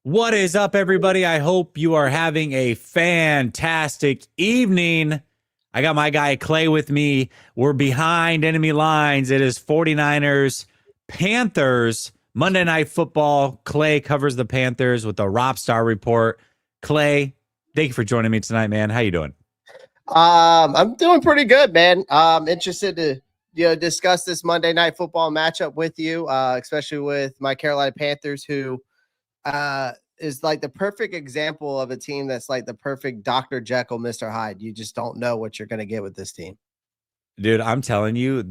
What is up, everybody? I hope you are having a fantastic evening. I got my guy Clay with me. We're behind enemy lines. It is 49ers, Panthers, Monday Night Football. Clay covers the Panthers with the Rob Star Report. Clay, thank you for joining me tonight, man. How you doing? I'm doing pretty good, man. I'm interested to discuss this Monday Night Football matchup with you, especially with my Carolina Panthers, who is like the perfect example of a team that's like the perfect Dr. Jekyll, Mr. Hyde. You just don't know what you're going to get with this team. Dude, I'm telling you,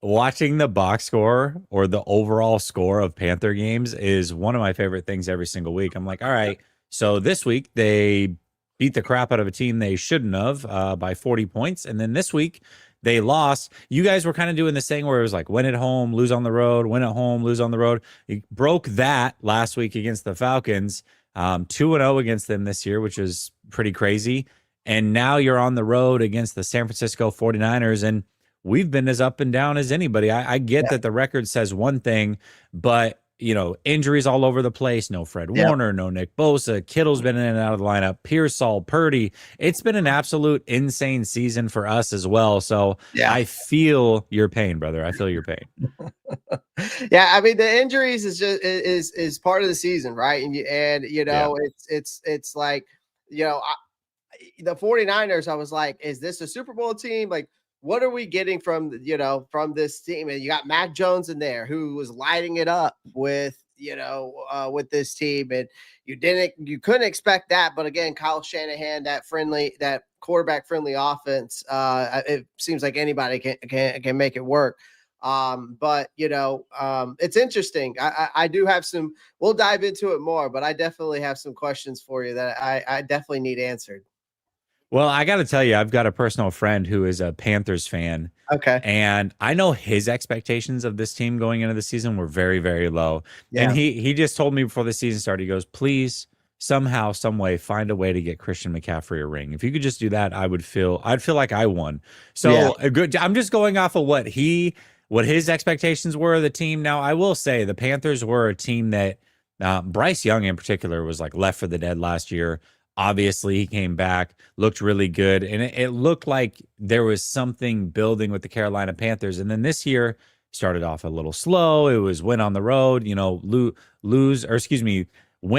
watching the box score or the overall score of Panther games is one of my favorite things every single week. I'm like, all right, so this week they beat the crap out of a team they shouldn't have by 40 points. And then this week they lost. You guys were kind of doing this thing where it was like win at home, lose on the road, win at home, lose on the road. You broke that last week against the Falcons, 2-0 against them this year, which is pretty crazy. And now you're on the road against the San Francisco 49ers, and we've been as up and down as anybody. I get that the record says one thing, but, injuries all over the place. No Fred Warner, no Nick Bosa. Kittle's been in and out of the lineup. Pearsall, Purdy. It's been an absolute insane season for us as well. So I feel your pain, brother. I feel your pain. I mean, the injuries is just is part of the season, right? It's like, the 49ers, I was like, is this a Super Bowl team? Like, what are we getting from this team? And you got Mac Jones in there who was lighting it up with with this team, and you couldn't expect that. But again, Kyle Shanahan, that quarterback friendly offense, it seems like anybody can make it work. It's interesting. I do have some. We'll dive into it more, but I definitely have some questions for you that I definitely need answered. Well, I got to tell you, I've got a personal friend who is a Panthers fan. Okay. And I know his expectations of this team going into the season were very, very low. Yeah. And he just told me before the season started, he goes, please, somehow, some way, find a way to get Christian McCaffrey a ring. If you could just do that, I'd feel like I won. So good. I'm just going off of what his expectations were of the team. Now, I will say the Panthers were a team that Bryce Young in particular was like left for the dead last year. Obviously, he came back, looked really good, and it looked like there was something building with the Carolina Panthers. And then this year started off a little slow. It was win on the road, win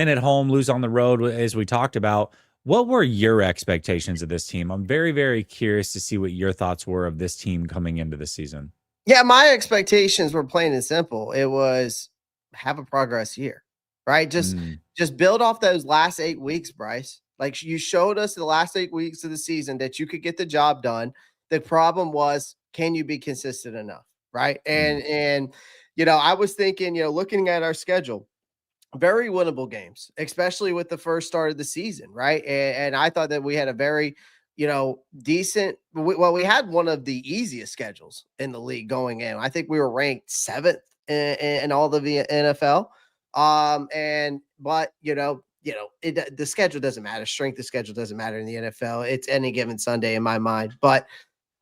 at home, lose on the road, as we talked about. What were your expectations of this team? I'm very, very curious to see what your thoughts were of this team coming into the season. Yeah, my expectations were plain and simple. It was have a progress year, right? Just build off those last 8 weeks, Bryce. Like, you showed us the last 8 weeks of the season that you could get the job done. The problem was, can you be consistent enough? Right. And I was thinking, looking at our schedule, very winnable games, especially with the first start of the season. Right. And I thought that we had a very, decent. We had one of the easiest schedules in the league going in. I think we were ranked 7th in all of the NFL. The schedule doesn't matter. Strength of schedule doesn't matter in the NFL. It's any given Sunday in my mind. But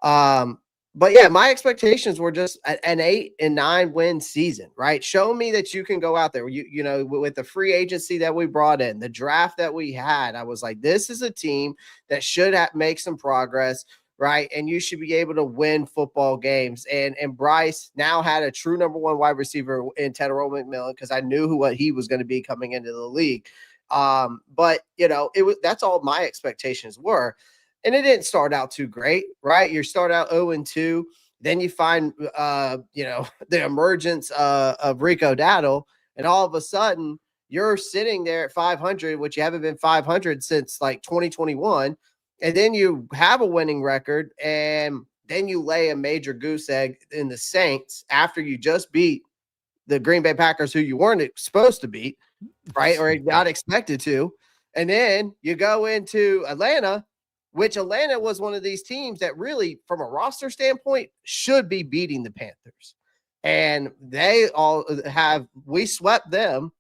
my expectations were just an 8 and 9 win season, right? Show me that you can go out there. With the free agency that we brought in, the draft that we had, I was like, this is a team that should make some progress, right? And you should be able to win football games. And Bryce now had a true number 1 wide receiver in Tedero McMillan, because I knew what he was going to be coming into the league. That's all my expectations were. And it didn't start out too great, right? You start out 0-2, then you find, the emergence of Rico Dowdle, and all of a sudden you're sitting there at 500, which you haven't been 500 since like 2021. And then you have a winning record, and then you lay a major goose egg in the Saints after you just beat the Green Bay Packers, who you weren't supposed to beat, right? Or not expected to. And then you go into Atlanta, which Atlanta was one of these teams that really, from a roster standpoint, should be beating the Panthers. And we swept them.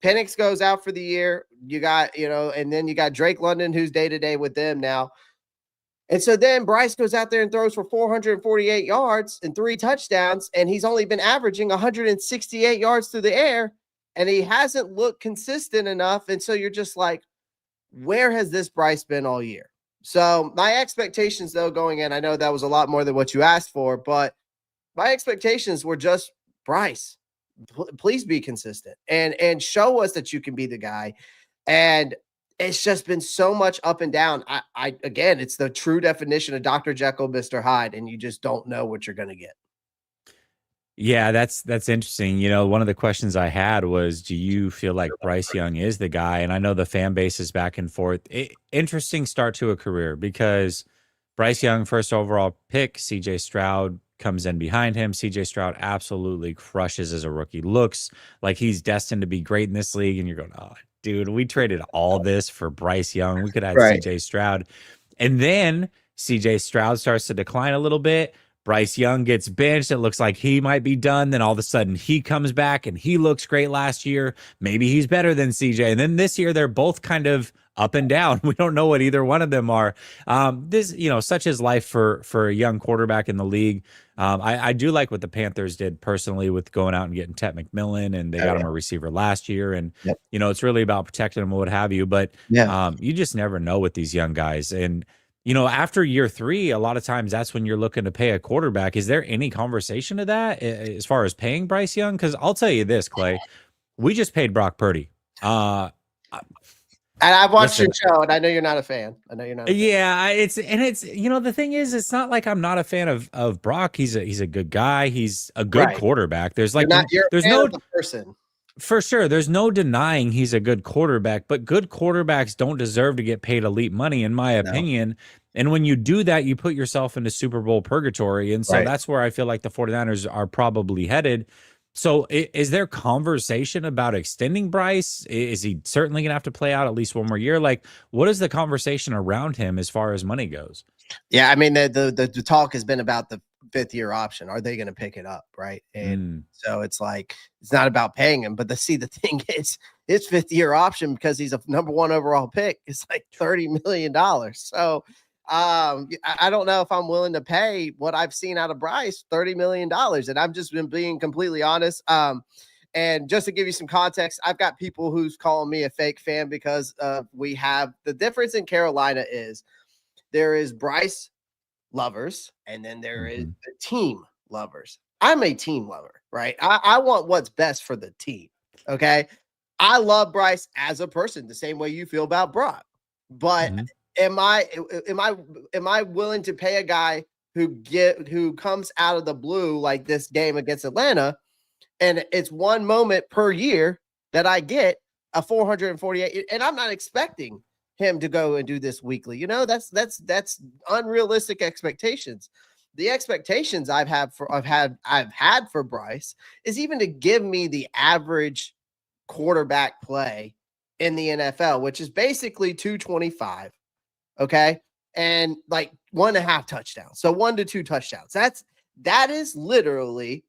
Penix goes out for the year. You got, and then you got Drake London, who's day-to-day with them now. And so then Bryce goes out there and throws for 448 yards and 3 touchdowns, and he's only been averaging 168 yards through the air. and he hasn't looked consistent enough. And so you're just like, where has this Bryce been all year? So my expectations, though, going in, I know that was a lot more than what you asked for, but my expectations were just Bryce, please be consistent and show us that you can be the guy. And it's just been so much up and down. I again, it's the true definition of Dr. Jekyll, Mr. Hyde, and you just don't know what you're going to get. Yeah, that's interesting. You know, one of the questions I had was, do you feel like Bryce Young is the guy? And I know the fan base is back and forth. Interesting start to a career because Bryce Young, first overall pick, CJ Stroud comes in behind him. CJ Stroud absolutely crushes as a rookie. Looks like he's destined to be great in this league. And you're going, oh, dude, we traded all this for Bryce Young. We could have had CJ Stroud. And then CJ Stroud starts to decline a little bit. Bryce Young gets benched. It looks like he might be done. Then all of a sudden he comes back and he looks great last year. Maybe he's better than CJ. And then this year they're both kind of up and down. We don't know what either one of them are. This, you know, such is life for a young quarterback in the league. I do like what the Panthers did personally with going out and getting McMillan, and they got him a receiver last year. And, you know, it's really about protecting him and what have you. But you just never know with these young guys. And, you know, after year 3, a lot of times that's when you're looking to pay a quarterback. Is there any conversation of that as far as paying Bryce Young? Because I'll tell you this, Clay, we just paid Brock Purdy. And I've watched your show, and I know you're not a fan. Yeah, it's you know, the thing is, it's not like I'm not a fan of Brock. He's a good guy. He's a good quarterback. There's like there's no person. For sure, there's no denying he's a good quarterback, but good quarterbacks don't deserve to get paid elite money, in my opinion. And when you do that, you put yourself into Super Bowl purgatory. And so that's where I feel like the 49ers are probably headed. So is there conversation about extending Bryce? Is he certainly going to have to play out at least one more year? Like, what is the conversation around him as far as money goes? Yeah, I mean, the talk has been about the 5th-year option. Are they going to pick it up, right? And so it's like, it's not about paying him. But the thing is, his 5th-year option, because he's a number 1 overall pick, is like $30 million. So I don't know if I'm willing to pay what I've seen out of Bryce, $30 million. And I've just been being completely honest. And just to give you some context, I've got people who's calling me a fake fan because we have the difference in Carolina is there is Bryce lovers, and then there is the team lovers. I'm a team lover, right? I want what's best for the team. Okay. I love Bryce as a person, the same way you feel about Brock. But am I willing to pay a guy who comes out of the blue like this game against Atlanta, and it's one moment per year that I get a 448, and I'm not expecting him to go and do this weekly. You know, that's unrealistic expectations. The expectations I've had for Bryce is even to give me the average quarterback play in the NFL, which is basically 225. Okay. And like 1.5 touchdowns. So 1 to 2 touchdowns. That is literally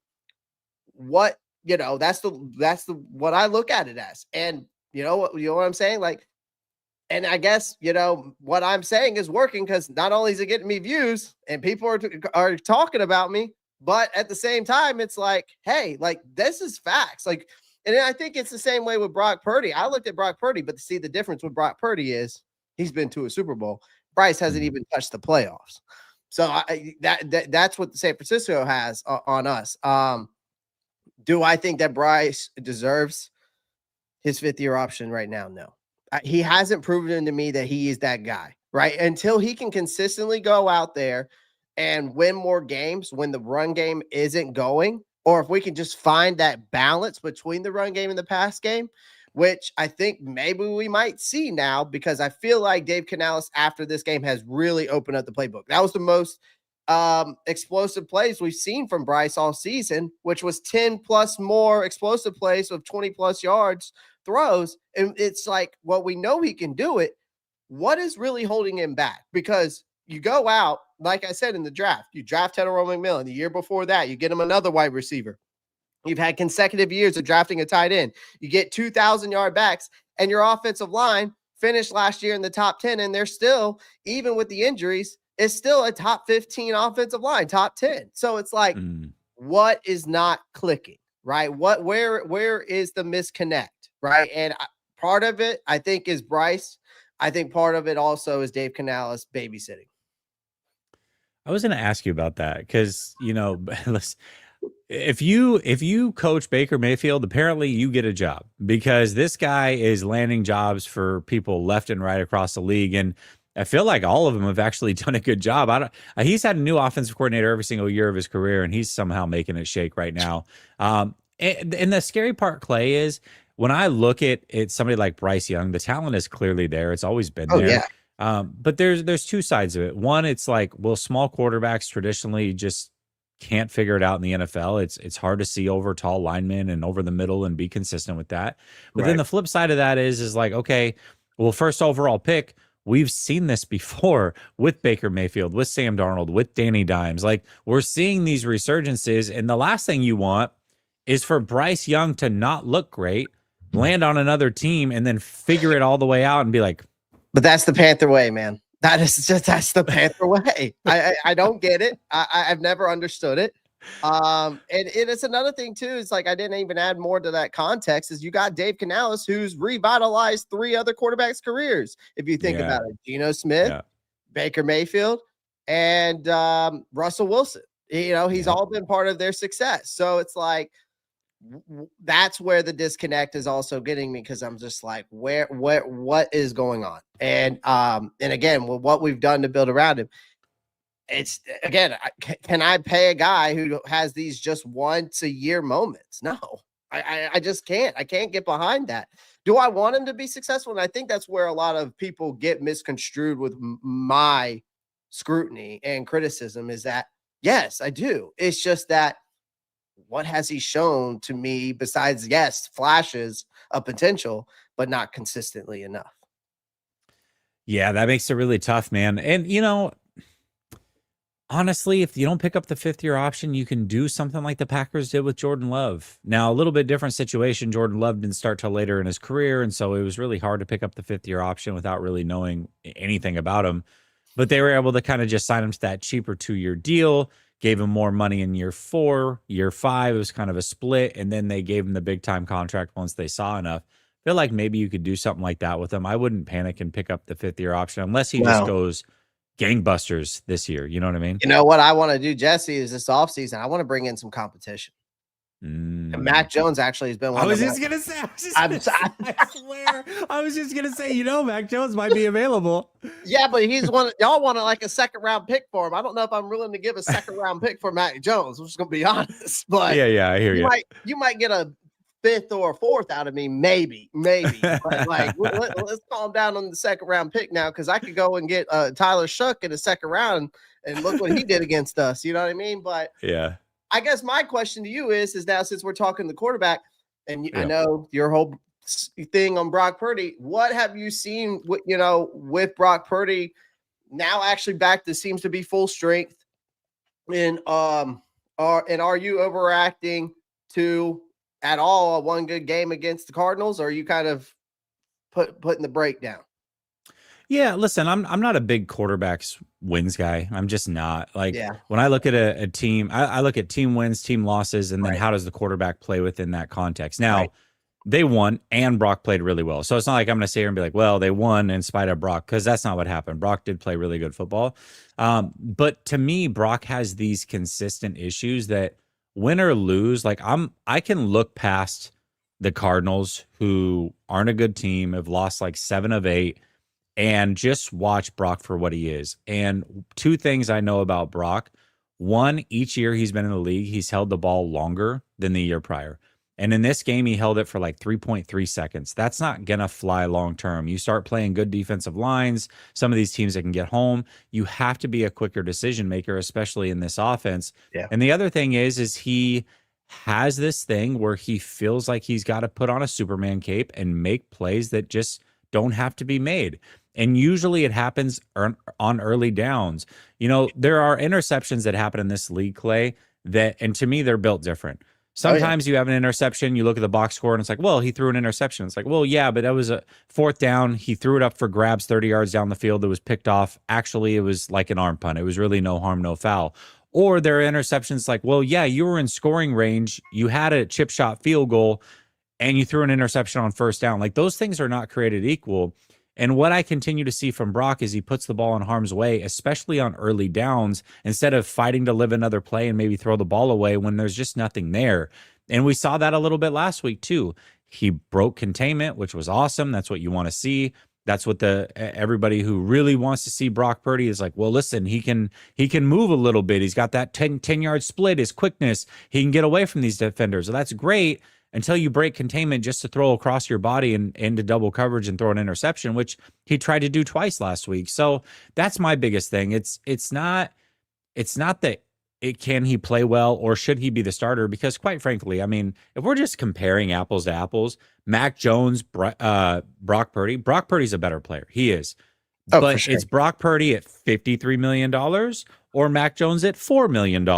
what, you know, that's the what I look at it as. And you know what I'm saying? Like, and I guess, you know, what I'm saying is working, because not only is it getting me views and people are talking about me, but at the same time, it's like, hey, like, this is facts. Like, and I think it's the same way with Brock Purdy. I looked at Brock Purdy, but to see the difference with Brock Purdy is he's been to a Super Bowl. Bryce hasn't even touched the playoffs. So that's what San Francisco has on us. Do I think that Bryce deserves his 5th-year option right now? No. He hasn't proven to me that he is that guy, right? Until he can consistently go out there and win more games when the run game isn't going, or if we can just find that balance between the run game and the pass game, which I think maybe we might see now, because I feel like Dave Canales after this game has really opened up the playbook. That was the most explosive plays we've seen from Bryce all season, which was 10 plus more explosive plays of 20 plus yards throws. And it's like, well, we know he can do it. What is really holding him back? Because you go out, like I said, in the draft, you draft Tre'von McMillan. The year before that, you get him another wide receiver. You've had consecutive years of drafting a tight end. You get 2,000-yard backs, and your offensive line finished last year in the top 10, and they're still, even with the injuries, it's still a top 15 offensive line, top 10. So it's like, what is not clicking? right? Where is the misconnect, right? And part of it, I think, is Bryce. I think part of it also is Dave Canales babysitting. I was going to ask you about that because, you know, listen, if you coach Baker Mayfield, apparently you get a job because this guy is landing jobs for people left and right across the league. And I feel like all of them have actually done a good job. He's had a new offensive coordinator every single year of his career, and he's somehow making it shake right now. And the scary part, Clay, is when I look at somebody like Bryce Young, the talent is clearly there. It's always been there. Yeah. But there's two sides of it. One, it's like, well, small quarterbacks traditionally just can't figure it out in the NFL. It's hard to see over tall linemen and over the middle and be consistent with that. But then the flip side of that is like, okay, well, first overall pick, we've seen this before with Baker Mayfield, with Sam Darnold, with Danny Dimes. Like, we're seeing these resurgences, and the last thing you want is for Bryce Young to not look great, land on another team, and then figure it all the way out and be like, but that's the Panther way, man. That's the Panther way. I don't get it. I've never understood it. And it's another thing too. It's like I didn't even add more to that context. Is you got Dave Canales, who's revitalized 3 other quarterbacks' careers. If you think about it, Geno Smith, Baker Mayfield, and Russell Wilson. You know, he's all been part of their success. So it's like that's where the disconnect is also getting me, because I'm just like, what is going on? And again, with what we've done to build around him, it's again, can I pay a guy who has these just once a year moments? No, I just can't. I can't get behind that. Do I want him to be successful? And I think that's where a lot of people get misconstrued with my scrutiny and criticism, is that yes, I do. It's just that what has he shown to me besides, yes, flashes of potential, but not consistently enough? Yeah, that makes it really tough, man. And, you know, honestly, if you don't pick up the 5th-year option, you can do something like the Packers did with Jordan Love. Now, a little bit different situation. Jordan Love didn't start till later in his career, and so it was really hard to pick up the 5th-year option without really knowing anything about him. But they were able to kind of just sign him to that cheaper 2-year deal, gave him more money in year 4, year 5. It was kind of a split, and then they gave him the big-time contract once they saw enough. I feel like maybe you could do something like that with him. I wouldn't panic and pick up the 5th-year option unless he just goes gangbusters this year. You know what I mean? You know what I want to do, Jesse, is this offseason, I want to bring in some competition. And Mac Jones actually has been one. I was just gonna say, I swear, I was just gonna say, you know, Mac Jones might be available. Yeah, but he's one. Y'all wanted like a 2nd-round pick for him. I don't know if I'm willing to give a 2nd-round pick for Mac Jones. I'm just gonna be honest. But yeah, I hear you. You might get a 5th or a 4th out of me, maybe. But like, let's calm down on the 2nd-round pick now, because I could go and get Tyler Shuck in the 2nd round and look what he did against us. You know what I mean? But yeah. I guess my question to you is now, since we're talking the quarterback, and I know your whole thing on Brock Purdy, what have you seen with Brock Purdy now actually back to seems to be full strength? And are you overreacting to at all a one good game against the Cardinals, or are you kind of putting the break down? Yeah, listen, I'm not a big quarterbacks wins guy. I'm just not. Like, when I look at a team, I look at team wins, team losses, and then how does the quarterback play within that context? Now, they won, and Brock played really well. So it's not like I'm going to sit here and be like, well, they won in spite of Brock, because that's not what happened. Brock did play really good football. But to me, Brock has these consistent issues that win or lose, like I can look past the Cardinals, who aren't a good team, have lost like 7 of 8, and just watch Brock for what he is. And 2 things I know about Brock. One, each year he's been in the league, he's held the ball longer than the year prior. And in this game, he held it for like 3.3 seconds. That's not going to fly long term. You start playing good defensive lines, some of these teams that can get home, you have to be a quicker decision maker, especially in this offense. Yeah. And the other thing is he has this thing where he feels like he's got to put on a Superman cape and make plays that just don't have to be made. And usually it happens on early downs. You know, there are interceptions that happen in this league, Clay, and to me, they're built different. Sometimes you have an interception, you look at the box score, and it's like, well, he threw an interception. It's like, well, yeah, but that was a 4th down. He threw it up for grabs 30 yards down the field. It was picked off. Actually, it was like an arm punt. It was really no harm, no foul. Or there are interceptions like, well, yeah, you were in scoring range. You had a chip shot field goal and you threw an interception on first down. Like those things are not created equal. And what I continue to see from Brock is he puts the ball in harm's way, especially on early downs, instead of fighting to live another play and maybe throw the ball away when there's just nothing there. And we saw that a little bit last week too. He broke containment, which was awesome. That's what you want to see. That's what everybody who really wants to see Brock Purdy is like, well, listen, he can move a little bit. He's got that 10-yard split, his quickness. He can get away from these defenders. So that's great until you break containment just to throw across your body and into double coverage and throw an interception, which he tried to do twice last week. So that's my biggest thing. It's not that can he play well or should he be the starter? Because quite frankly, I mean, if we're just comparing apples to apples, Mac Jones, Brock Purdy's a better player. He is. Oh, but for sure. it's Brock Purdy at $53 million or Mac Jones at $4 million.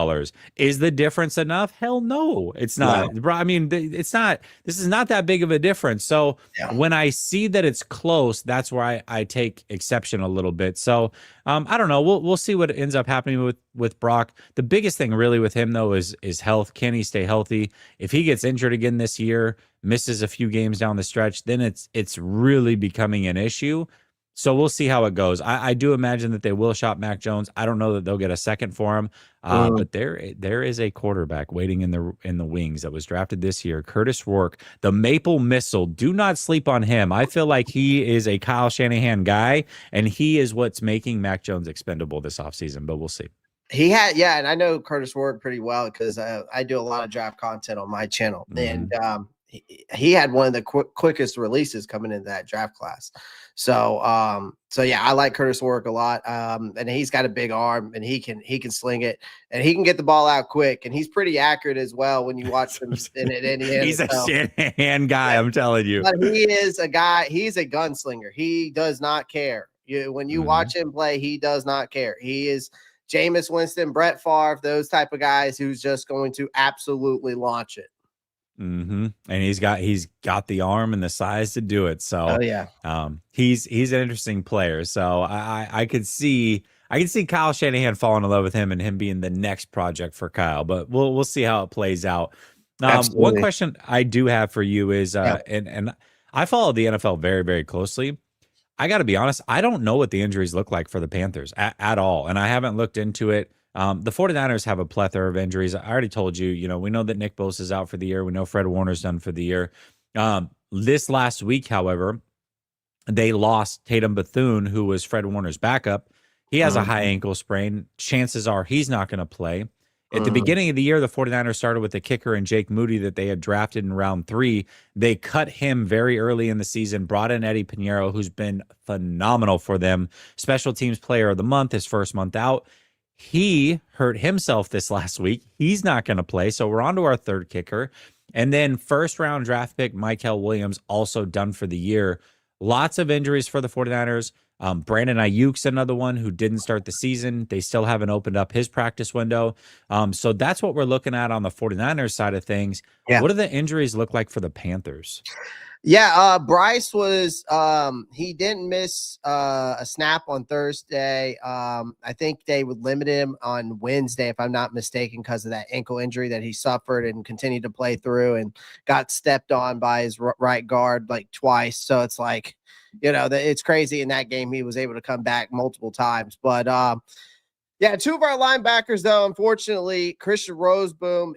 Is the difference enough? Hell no, it's not. No. I mean, it's not. This is not that big of a difference. So when I see that it's close, that's where I take exception a little bit. So I don't know. We'll see what ends up happening with Brock. The biggest thing really with him though is health. Can he stay healthy? If he gets injured again this year, misses a few games down the stretch, then it's really becoming an issue. So we'll see how it goes. I do imagine that they will shop Mac Jones. I don't know that they'll get a second for him, but there is a quarterback waiting in the wings that was drafted this year, Curtis Rourke, the Maple Missile. Do not sleep on him. I feel like he is a Kyle Shanahan guy, and he is what's making Mac Jones expendable this offseason, but we'll see. He had, and I know Curtis Rourke pretty well because I do a lot of draft content on my channel, and he had one of the quickest releases coming into that draft class. So I like Curtis Rourke a lot. And he's got a big arm and he can sling it and he can get the ball out quick and he's pretty accurate as well when you watch him in Indiana. He's a Shanahan guy, I'm telling you. But he is a guy, he's a gunslinger. He does not care. When you watch him play, he does not care. He is Jameis Winston, Brett Favre, those type of guys who's just going to absolutely launch it. And he's got the arm and the size to do it. So he's an interesting player. So I could see Kyle Shanahan falling in love with him and him being the next project for Kyle. But we'll see how it plays out. One question I do have for you is and I follow the NFL very, very closely. I got to be honest, I don't know what the injuries look like for the Panthers at all, and I haven't looked into it. The 49ers have a plethora of injuries. I already told you, we know that Nick Bosa is out for the year. We know Fred Warner's done for the year. This last week, however, they lost Tatum Bethune, who was Fred Warner's backup. He has a high ankle sprain. Chances are he's not going to play. At the beginning of the year, the 49ers started with a kicker in Jake Moody that they had drafted in round 3. They cut him very early in the season, brought in Eddie Pinheiro, who's been phenomenal for them. Special teams player of the month, his first month out. He hurt himself this last week. He's not going to play. So we're on to our third kicker. And then first round draft pick, Mykel Williams, also done for the year. Lots of injuries for the 49ers. Brandon Ayuk's another one who didn't start the season. They still haven't opened up his practice window. So that's what we're looking at on the 49ers side of things. What do the injuries look like for the Panthers? Bryce was he didn't miss a snap on Thursday. I think they would limit him on Wednesday, if I'm not mistaken, because of that ankle injury that he suffered and continued to play through and got stepped on by his right guard like twice. So it's like, it's crazy. In that game, he was able to come back multiple times. But two of our linebackers, though, unfortunately, Christian Roseboom,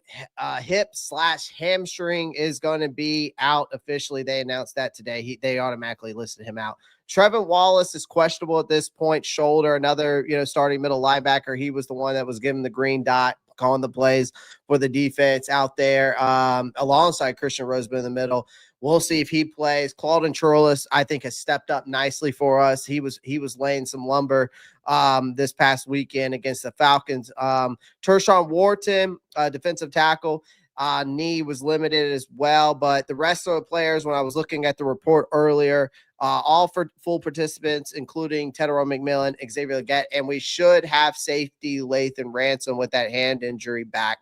hip/hamstring is going to be out officially. They announced that today. They automatically listed him out. Tre'von Wallace is questionable at this point. Shoulder, another starting middle linebacker. He was the one that was given the green dot, calling the plays for the defense out there, alongside Christian Roseboom in the middle. We'll see if he plays. Claude Trulis, I think, has stepped up nicely for us. He was laying some lumber this past weekend against the Falcons. Tershawn Wharton, defensive tackle, knee was limited as well. But the rest of the players, when I was looking at the report earlier, all for full participants, including Tedero McMillan, Xavier Legette, and we should have safety Lathan Ransom with that hand injury back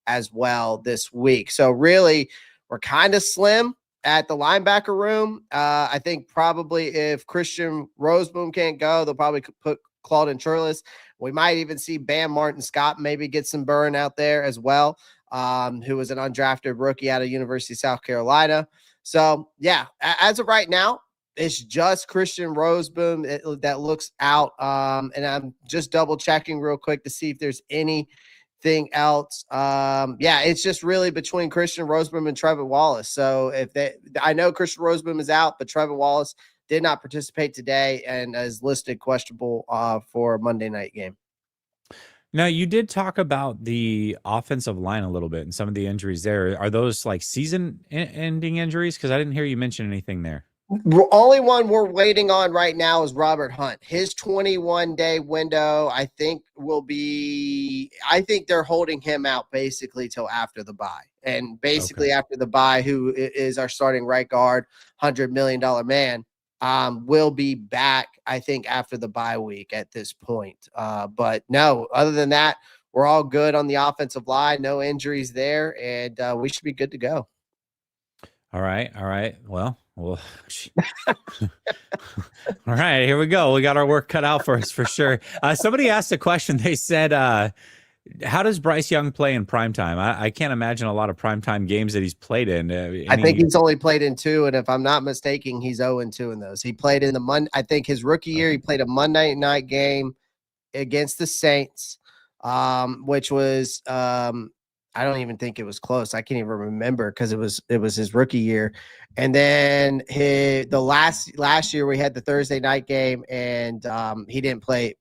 as well this week. So really, we're kind of slim at the linebacker room. I think probably if Christian Roseboom can't go, they'll probably put Claude Turles. We might even see Bam Martin Scott maybe get some burn out there as well, who was an undrafted rookie out of University of South Carolina. So, yeah, as of right now, it's just Christian Roseboom that looks out. And I'm just double checking real quick to see if there's anything else. Yeah, it's just really between Christian Roseboom and Trevor Wallace. So I know Christian Roseboom is out, but Trevor Wallace did not participate today and is listed questionable for a Monday night game. Now, you did talk about the offensive line a little bit and some of the injuries there. Are those like season-ending injuries? Because I didn't hear you mention anything there. The only one we're waiting on right now is Robert Hunt. His 21-day window, I think they're holding him out basically till after the bye. And basically after the bye, who is our starting right guard, $100 million man, will be back, I think, after the bye week at this point. But no, other than that, we're all good on the offensive line. No injuries there, and we should be good to go. All right. Well, all right, here we go. We got our work cut out for us for sure. Somebody asked a question. They said, how does Bryce Young play in primetime? I can't imagine a lot of primetime games that he's played in. I think he's only played in 2, and if I'm not mistaken, he's 0-2 in those. He played in I think his rookie year, he played a Monday night game against the Saints, which was I don't even think it was close. I can't even remember because it was his rookie year. And then last year we had the Thursday night game, and he didn't play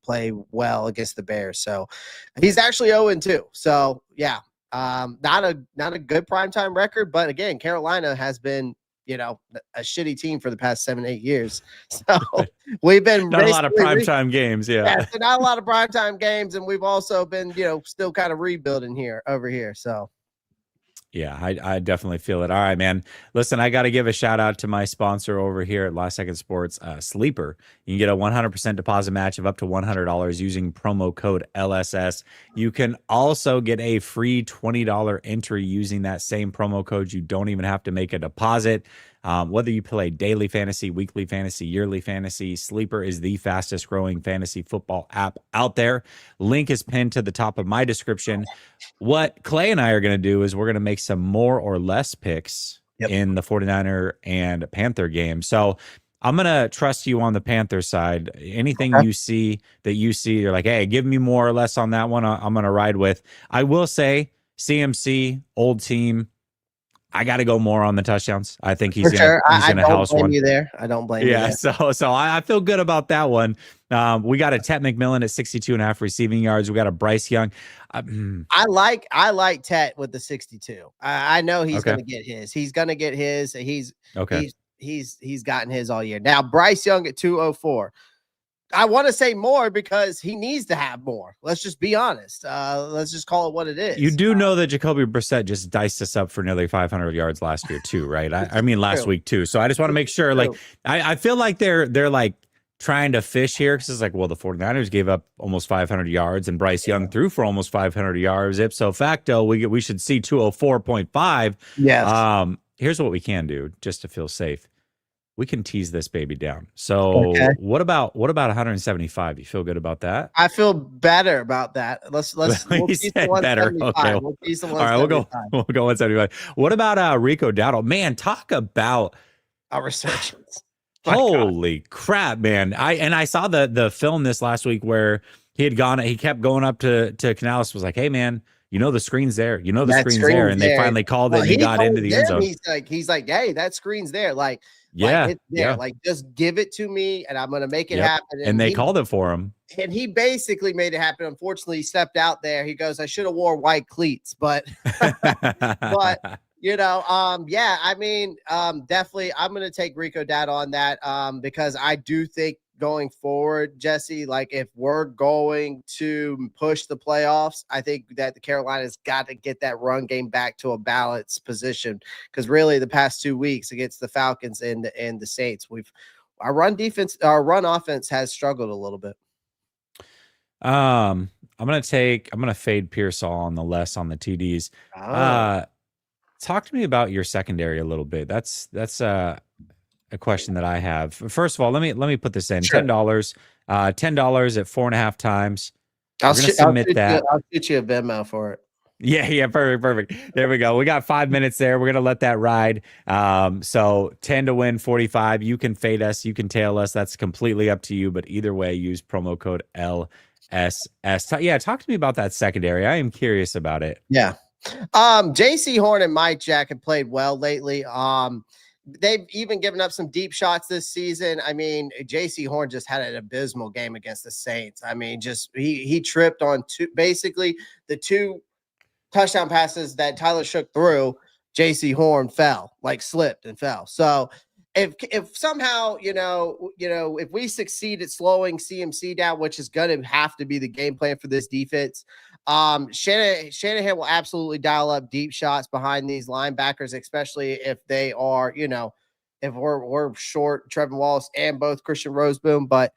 well against the Bears. So he's actually 0-2. So yeah, not a good primetime record, but again, Carolina has been, a shitty team for the past 7-8 years. So we've been not a lot of primetime games. Yeah, so not a lot of primetime games. And we've also been, still kind of rebuilding over here. So. Yeah, I definitely feel it. All right, man. Listen, I got to give a shout out to my sponsor over here at Last Second Sports, Sleeper. You can get a 100% deposit match of up to $100 using promo code LSS. You can also get a free $20 entry using that same promo code. You don't even have to make a deposit. Whether you play daily fantasy, weekly fantasy, yearly fantasy, Sleeper is the fastest growing fantasy football app out there. Link is pinned to the top of my description. What Clay and I are going to do is we're going to make some more or less picks in the 49er and Panther game. So I'm going to trust you on the Panther side. Anything you see, you're like, hey, give me more or less on that one, I'm going to ride with. I will say CMC, old team, I got to go more on the touchdowns. I think he's going to house one. You there. I don't blame you there. So I feel good about that one. We got a Tet McMillan at 62.5 receiving yards. We got a Bryce Young. I like Tet with the 62. I know he's going to get his. He's going to get his. He's gotten his all year. Now Bryce Young at 204. I want to say more because he needs to have more. Let's just be honest. Let's just call it what it is. You do know that Jacoby Brissett just diced us up for nearly 500 yards last year too, right? I mean, last week too. So I just want to make sure, like, I feel like they're like trying to fish here because it's like, well, the 49ers gave up almost 500 yards and Bryce Young threw for almost 500 yards. Ipso facto, we should see 204.5. Yes. Here's what we can do just to feel safe. We can tease this baby down. So what about 175? You feel good about that? I feel better about that. Let's we'll tease the 175. Better. Okay. We'll tease the 175. All right, we'll go 175. What about Rico Dowdle? Man, talk about a resurgence. Holy crap, man. I saw the film this last week where he kept going up to Canales, was like, hey man, the screen's there. The screen's there. And they finally called it and he got into the end zone. He's like, hey, that screen's there. Like, it's there. Like, just give it to me and I'm going to make it happen. And they called it for him. And he basically made it happen. Unfortunately, he stepped out there. He goes, I should have wore white cleats, but, but I mean, definitely I'm going to take Rico Dowdle on that because I do think going forward, Jesse, like if we're going to push the playoffs, I think that the Carolina's got to get that run game back to a balanced position because really the past 2 weeks against the Falcons and the Saints, our run offense has struggled a little bit. I'm gonna fade Pearsall on the less on the TDs. Talk to me about your secondary a little bit. That's a question that I have. First of all, let me put this in. Sure. $10. $10 at 4.5 times. I'll We're gonna shoot, I'll submit shoot you, that. I'll shoot you a Venmo for it. Yeah, perfect. There we go. We got 5 minutes there. We're gonna let that ride. So 10 to win 45. You can fade us, you can tail us. That's completely up to you. But either way, use promo code LSS. Yeah, talk to me about that secondary. I am curious about it. Yeah. JC Horn and Mike Jack have played well lately. They've even given up some deep shots this season. I mean, JC Horn just had an abysmal game against the Saints. I mean, just he tripped on basically the two touchdown passes that Tyler Shook threw. JC Horn slipped and fell. So if somehow, if we succeed at slowing CMC down, which is going to have to be the game plan for this defense, Shanahan will absolutely dial up deep shots behind these linebackers, especially if they are, if we're short Tre'von Wallace and both Christian Roseboom, but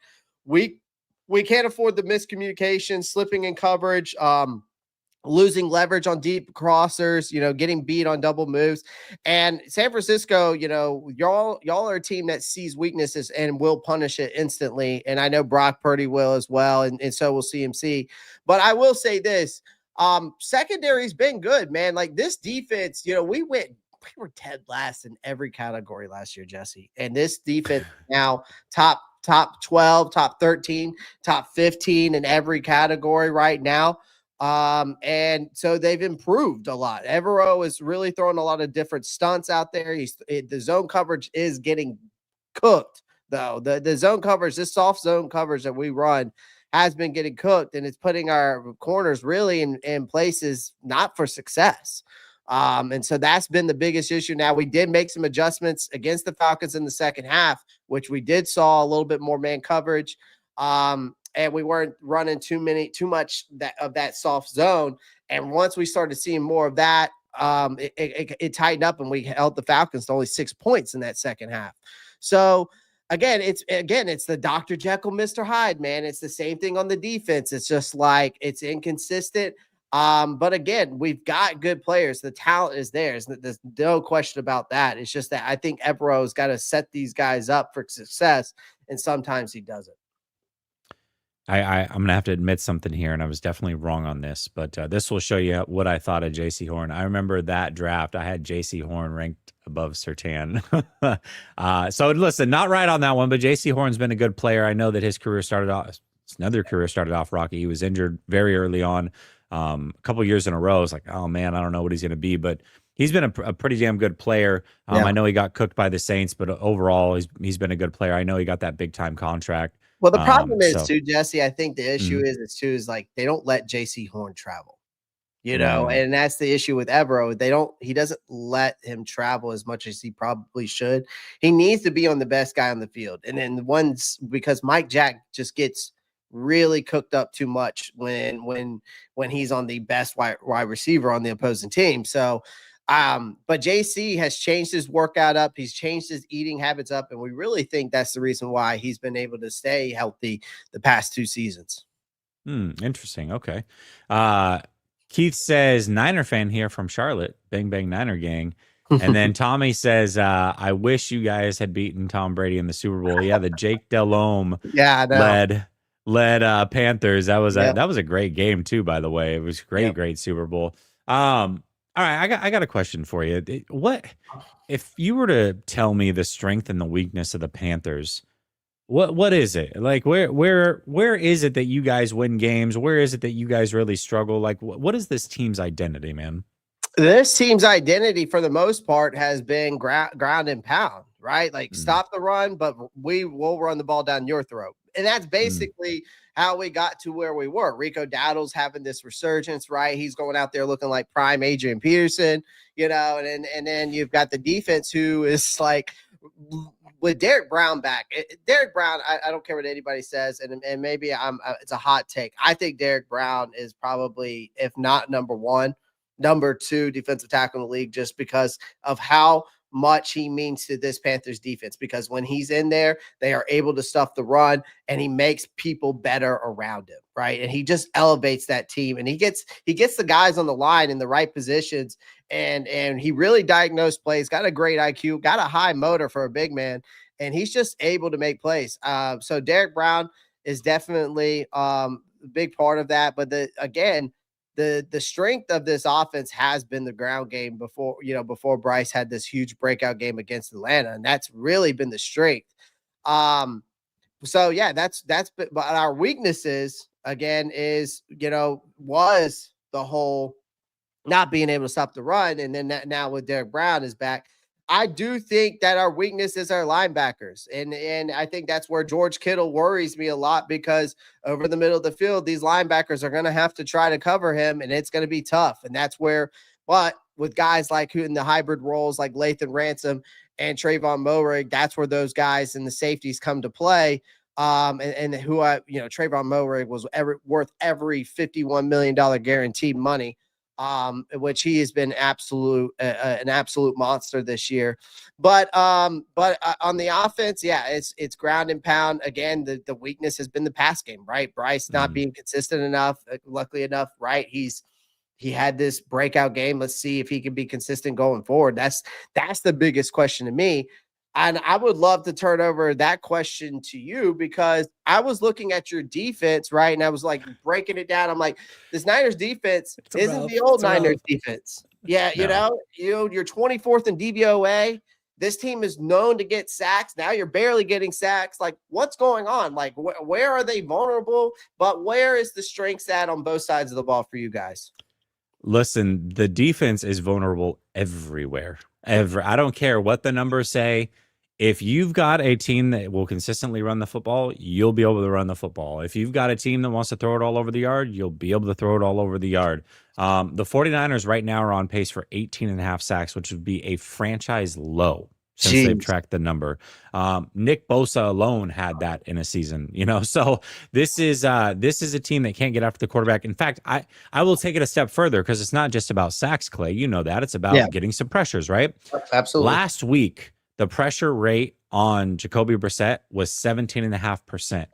we can't afford the miscommunication, slipping in coverage, losing leverage on deep crossers, getting beat on double moves. And San Francisco, y'all are a team that sees weaknesses and will punish it instantly. And I know Brock Purdy will as well, and so will CMC. But I will say this, secondary's been good, man. Like this defense, we were dead last in every category last year, Jesse. And this defense now top 12, top 13, top 15 in every category right now. And so they've improved a lot. Evero is really throwing a lot of different stunts out there. The zone coverage is getting cooked, though. The zone coverage, this soft zone coverage that we run has been getting cooked, and it's putting our corners really in places not for success. And so that's been the biggest issue. Now, we did make some adjustments against the Falcons in the second half, which we did saw a little bit more man coverage. And we weren't running too much of that soft zone. And once we started seeing more of that, it tightened up, and we held the Falcons to only 6 points in that second half. So again, it's the Dr. Jekyll, Mr. Hyde, man. It's the same thing on the defense. It's just like it's inconsistent. But again, we've got good players. The talent is there. There's no question about that. It's just that I think Evero's got to set these guys up for success, and sometimes he doesn't. I'm going to have to admit something here, and I was definitely wrong on this, but this will show you what I thought of JC Horn. I remember that draft. I had JC Horn ranked above Surtain. So listen, not right on that one, but JC Horn's been a good player. I know that his career started off rocky. He was injured very early on, a couple years in a row. It's like, oh man, I don't know what he's going to be, but he's been a pretty damn good player. I know he got cooked by the Saints, but overall he's been a good player. I know he got that big time contract. Well, the problem is too, Jesse, I think the issue Mm-hmm. is like they don't let JC Horn travel, and that's the issue with Evero. He doesn't let him travel as much as he probably should. He needs to be on the best guy on the field. And then because Mike Jack just gets really cooked up too much when he's on the best wide receiver on the opposing team. So but JC has changed his workout up. He's changed his eating habits up. And we really think that's the reason why he's been able to stay healthy the past 2 seasons. Interesting. Okay. Keith says, Niner fan here from Charlotte, bang, bang, Niner gang. And then Tommy says, I wish you guys had beaten Tom Brady in the Super Bowl. Yeah. The Jake Delhomme led Panthers. That was a great game too, by the way. It was great Super Bowl. All right, I got a question for you. What if you were to tell me the strength and the weakness of the Panthers? What is it? Like where is it that you guys win games? Where is it that you guys really struggle? Like what is this team's identity, man? This team's identity for the most part has been ground and pound, right? Like stop the run, but we will run the ball down your throat. And that's basically how we got to where we were. Rico Dowdle's having this resurgence, right? He's going out there looking like prime Adrian Peterson, and then you've got the defense who is like with Derrick Brown back. Derrick Brown, I don't care what anybody says, and maybe it's a hot take. I think Derrick Brown is probably, if not number 1, number 2 defensive tackle in the league, just because of how much he means to this Panthers defense, because when he's in there, they are able to stuff the run, and he makes people better around him, right? And he just elevates that team, and he gets the guys on the line in the right positions, and he really diagnosed plays, got a great IQ, got a high motor for a big man, and he's just able to make plays. So Derrick Brown is definitely a big part of that. But the strength of this offense has been the ground game before Bryce had this huge breakout game against Atlanta, and that's really been the strength. So yeah, that's but our weaknesses again was the whole not being able to stop the run, and then now with Derrick Brown is back. I do think that our weakness is our linebackers, and I think that's where George Kittle worries me a lot, because over the middle of the field, these linebackers are going to have to try to cover him, and it's going to be tough. And that's where, but with guys like who in the hybrid roles like Lathan Ransom and Tre'von Moehrig, that's where those guys and the safeties come to play. And who Tre'von Moehrig was worth every $51 million guaranteed money, which he has been an absolute monster this year. But on the offense, yeah, it's ground and pound. Again, the weakness has been the pass game, right? Bryce not being consistent enough. Luckily enough, right? He had this breakout game. Let's see if he can be consistent going forward. That's the biggest question to me. And I would love to turn over that question to you, because I was looking at your defense, right? And I was like breaking it down. I'm like, this Niners defense isn't the old Niners defense. Yeah, no. You're 24th in DVOA. This team is known to get sacks. Now you're barely getting sacks. Like, what's going on? Like, where are they vulnerable? But where is the strengths at on both sides of the ball for you guys? Listen, the defense is vulnerable everywhere. I don't care what the numbers say. If you've got a team that will consistently run the football, you'll be able to run the football. If you've got a team that wants to throw it all over the yard, you'll be able to throw it all over the yard. The 49ers right now are on pace for 18.5 sacks, which would be a franchise low since they've tracked the number. Nick Bosa alone had that in a season, so this is a team that can't get after the quarterback. In fact, I will take it a step further, because it's not just about sacks, Clay. You know that. It's about getting some pressures, right? Absolutely. Last week, the pressure rate on Jacoby Brissett was 17.5%.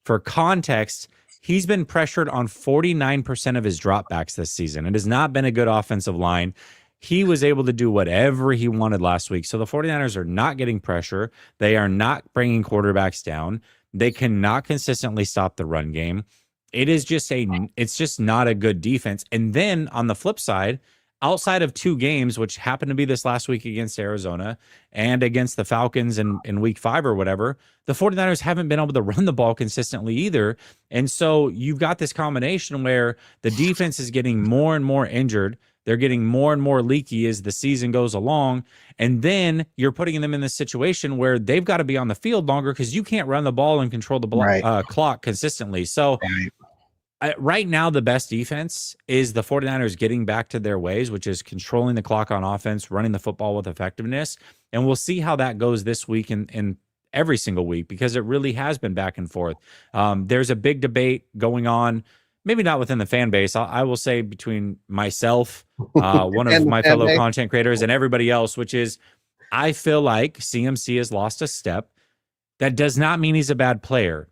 For context, he's been pressured on 49% of his dropbacks this season. It has not been a good offensive line. He was able to do whatever he wanted last week. So the 49ers are not getting pressure. They are not bringing quarterbacks down. They cannot consistently stop the run game. It's just not a good defense. And then on the flip side, outside of 2 games, which happened to be this last week against Arizona and against the Falcons in week 5 or whatever, the 49ers haven't been able to run the ball consistently either. And so you've got this combination where the defense is getting more and more injured. They're getting more and more leaky as the season goes along. And then you're putting them in this situation where they've got to be on the field longer, because you can't run the ball and control the clock consistently. So right now, the best defense is the 49ers getting back to their ways, which is controlling the clock on offense, running the football with effectiveness. And we'll see how that goes this week and every single week, because it really has been back and forth. There's a big debate going on, maybe not within the fan base. I will say between myself, one of my fellow content creators, and everybody else, which is, I feel like CMC has lost a step. That does not mean he's a bad player.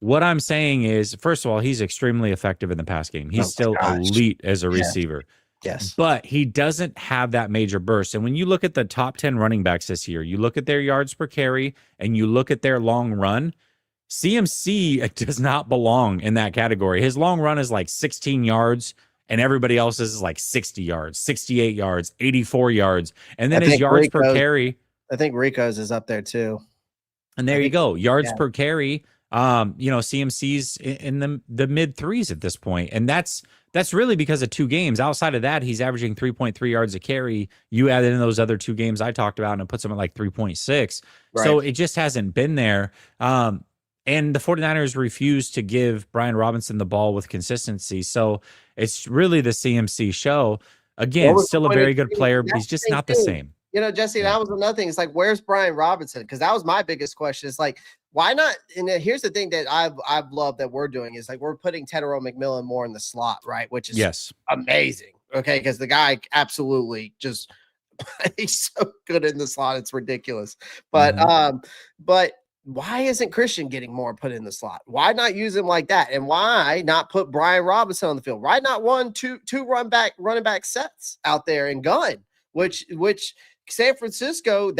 What I'm saying is, first of all, he's extremely effective in the pass game. He's still elite as a receiver. Yes. But he doesn't have that major burst. And when you look at the top 10 running backs this year, you look at their yards per carry and you look at their long run, CMC does not belong in that category. His long run is like 16 yards, and everybody else's is like 60 yards, 68 yards, 84 yards. And then his yards per carry. I think Rico's is up there too. And there you go. Yards per carry. CMC's in the mid 3s at this point. And that's really because of 2 games. Outside of that, he's averaging 3.3 yards a carry. You add in those other 2 games I talked about, and it puts him at like 3.6. Right. So it just hasn't been there. And the 49ers refuse to give Brian Robinson the ball with consistency. So it's really the CMC show. Again, still a very good player, but he's just not the same. Jesse, that was another thing. It's like, where's Brian Robinson? Because that was my biggest question. It's like, why not? And here's the thing that I've loved that we're doing is like, we're putting Tedero McMillan more in the slot, right? Which is amazing. Okay. Because the guy absolutely just, he's so good in the slot. It's ridiculous. But, but why isn't Christian getting more put in the slot? Why not use him like that? And why not put Brian Robinson on the field? Why not two running back sets out there and gun? Which San Francisco,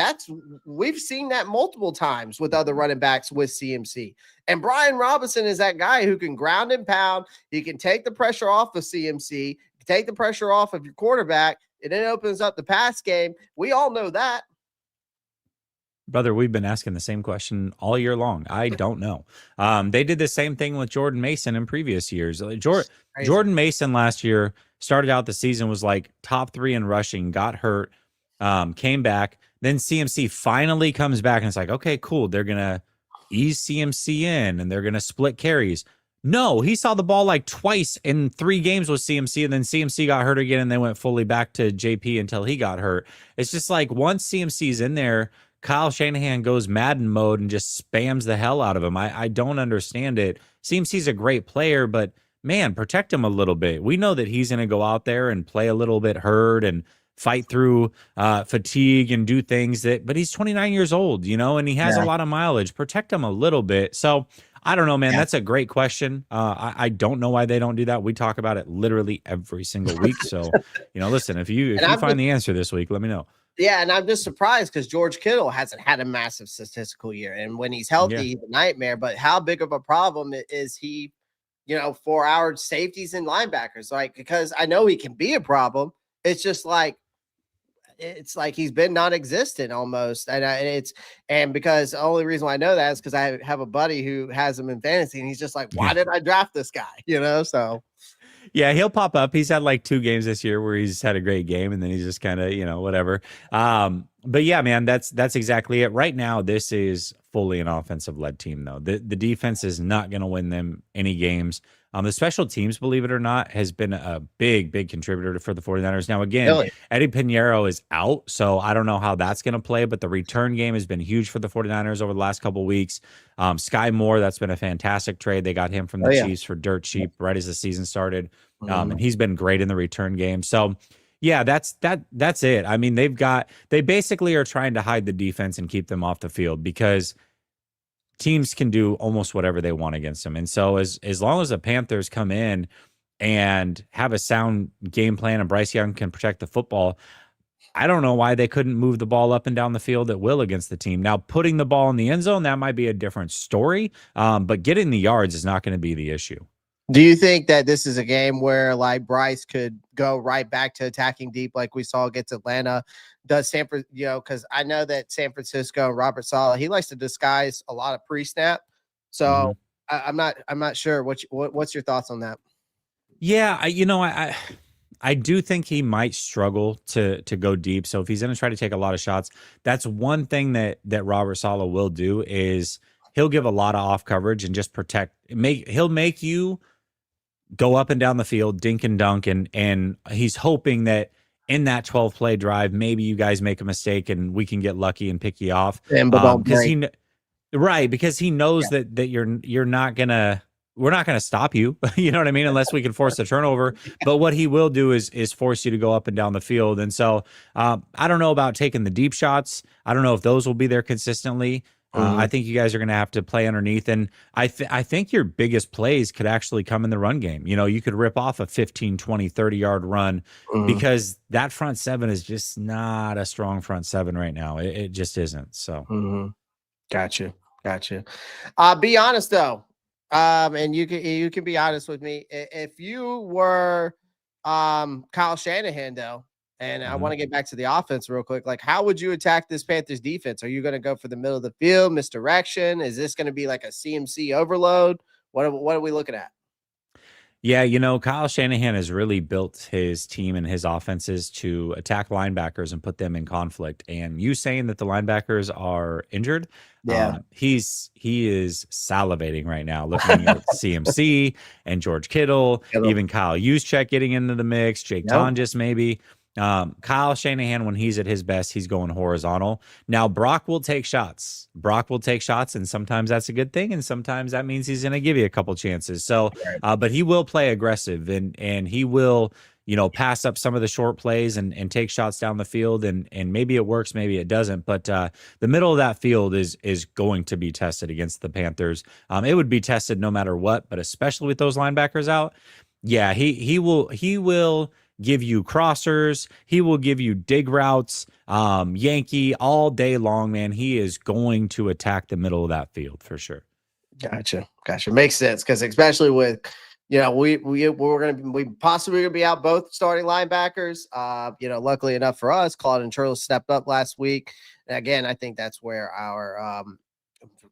we've seen that multiple times with other running backs with CMC. And Brian Robinson is that guy who can ground and pound. He can take the pressure off of CMC, take the pressure off of your quarterback, and it opens up the pass game. We all know that. Brother, we've been asking the same question all year long. I don't know. They did the same thing with Jordan Mason in previous years. Jordan Mason last year started out the season, was like top 3 in rushing, got hurt, came back. Then CMC finally comes back, and it's like, okay, cool. They're going to ease CMC in, and they're going to split carries. No, he saw the ball like twice in 3 games with CMC, and then CMC got hurt again, and they went fully back to JP until he got hurt. It's just like once CMC's in there, Kyle Shanahan goes Madden mode and just spams the hell out of him. I don't understand it. CMC's a great player, but man, protect him a little bit. We know that he's going to go out there and play a little bit hurt and fight through fatigue and do things but he's 29 years old, and he has a lot of mileage. Protect him a little bit. So I don't know, man. That's a great question. I don't know why they don't do that. We talk about it literally every single week. So, listen, if you find the answer this week, let me know. Yeah, and I'm just surprised because George Kittle hasn't had a massive statistical year. And when he's healthy, he's a nightmare. But how big of a problem is he, for our safeties and linebackers? Like, because I know he can be a problem. It's just like, he's been non-existent almost. And because the only reason why I know that is because I have a buddy who has him in fantasy, and he's just like, why did I draft this guy? So. Yeah, he'll pop up. He's had like 2 games this year where he's had a great game, and then he's just kind of, whatever. But yeah, man, that's exactly it. Right now, this is fully an offensive-led team, though. The defense is not going to win them any games. The special teams, believe it or not, has been a big contributor for the 49ers. Now, again, really? Eddie Pinheiro is out, so I don't know how that's going to play, but the return game has been huge for the 49ers over the last couple of weeks. Sky Moore, that's been a fantastic trade. They got him from the Chiefs for dirt cheap right as the season started, and he's been great in the return game. So, yeah, that's it. I mean, they basically are trying to hide the defense and keep them off the field because teams can do almost whatever they want against them. And so as long as the Panthers come in and have a sound game plan and Bryce Young can protect the football, I don't know why they couldn't move the ball up and down the field at will against the team. Now, putting the ball in the end zone, that might be a different story, but getting the yards is not going to be the issue. Do you think that this is a game where like Bryce could go right back to attacking deep like we saw against Atlanta? Does Stanford, because I know that San Francisco and Robert Saleh, he likes to disguise a lot of pre-snap. So I'm not sure. What's your thoughts on that? Yeah, I do think he might struggle to go deep. So if he's going to try to take a lot of shots, that's one thing that Robert Saleh will do is he'll give a lot of off coverage and just protect. He'll make you go up and down the field, dink and dunk, and he's hoping that in that 12-play drive, maybe you guys make a mistake and we can get lucky and pick you off. Because he knows that you're not gonna. We're not going to stop you, you know what I mean, unless we can force a turnover. But what he will do is force you to go up and down the field. And so I don't know about taking the deep shots. I don't know if those will be there consistently. I think you guys are going to have to play underneath. And I think your biggest plays could actually come in the run game. You could rip off a 15, 20, 30-yard run because that front seven is just not a strong front seven right now. It just isn't. So, Gotcha. Be honest, though. And you can be honest with me. If you were Kyle Shanahan, though, and I want to get back to the offense real quick, like how would you attack this Panthers defense? Are you going to go for the middle of the field, misdirection? Is this going to be like a CMC overload? What are we looking at? Yeah, Kyle Shanahan has really built his team and his offenses to attack linebackers and put them in conflict. And you saying that the linebackers are injured, he is salivating right now, looking at CMC and George Kittle, even Kyle Juszczyk getting into the mix, Jake Tonjes maybe. Kyle Shanahan, when he's at his best, he's going horizontal. Now, Brock will take shots. And sometimes that's a good thing, and sometimes that means he's going to give you a couple chances. So, but he will play aggressive, and he will, pass up some of the short plays and take shots down the field, and maybe it works, maybe it doesn't. But the middle of that field is going to be tested against the Panthers. It would be tested no matter what, but especially with those linebackers out. Yeah, he will give you crossers. He will give you dig routes, Yankee all day long, man. He is going to attack the middle of that field for sure. Gotcha. Makes sense, because especially with, we possibly gonna be out both starting linebackers. Luckily enough for us, Claude and Trillis stepped up last week. And again, I think that's where our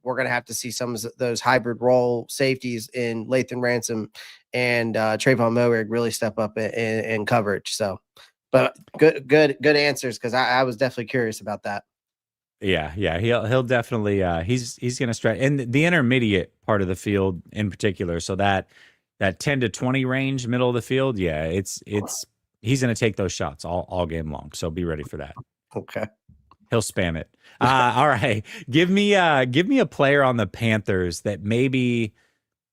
we're gonna have to see some of those hybrid role safeties in Lathan Ransom and Tre'von Moehrig really step up in coverage. So, but good answers, because I was definitely curious about that. Yeah, he'll definitely he's going to stretch, and the intermediate part of the field in particular. So that 10 to 20 range, middle of the field, yeah, it's he's going to take those shots all game long. So be ready for that. Okay, he'll spam it. All right, give me a player on the Panthers that maybe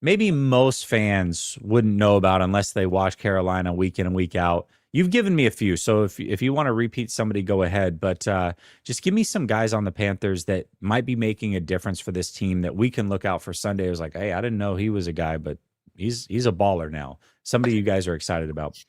most fans wouldn't know about unless they watch Carolina week in and week out. You've given me a few, so if you want to repeat somebody, go ahead. But just give me some guys on the Panthers that might be making a difference for this team that we can look out for Sunday. It was like, hey, I didn't know he was a guy, but he's a baller now. Somebody you guys are excited about.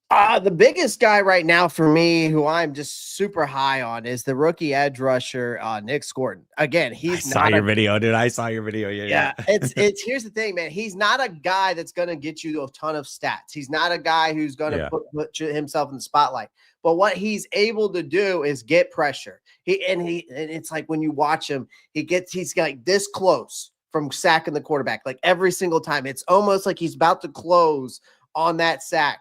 The biggest guy right now for me, who I'm just super high on, is the rookie edge rusher, Nick Scourton. Again, I saw your video, dude. I saw your video. Yeah. It's here's the thing, man. He's not a guy that's going to get you a ton of stats. He's not a guy who's going to put himself in the spotlight. But what he's able to do is get pressure. And it's like when you watch him, he's like this close from sacking the quarterback, like every single time. It's almost like he's about to close on that sack.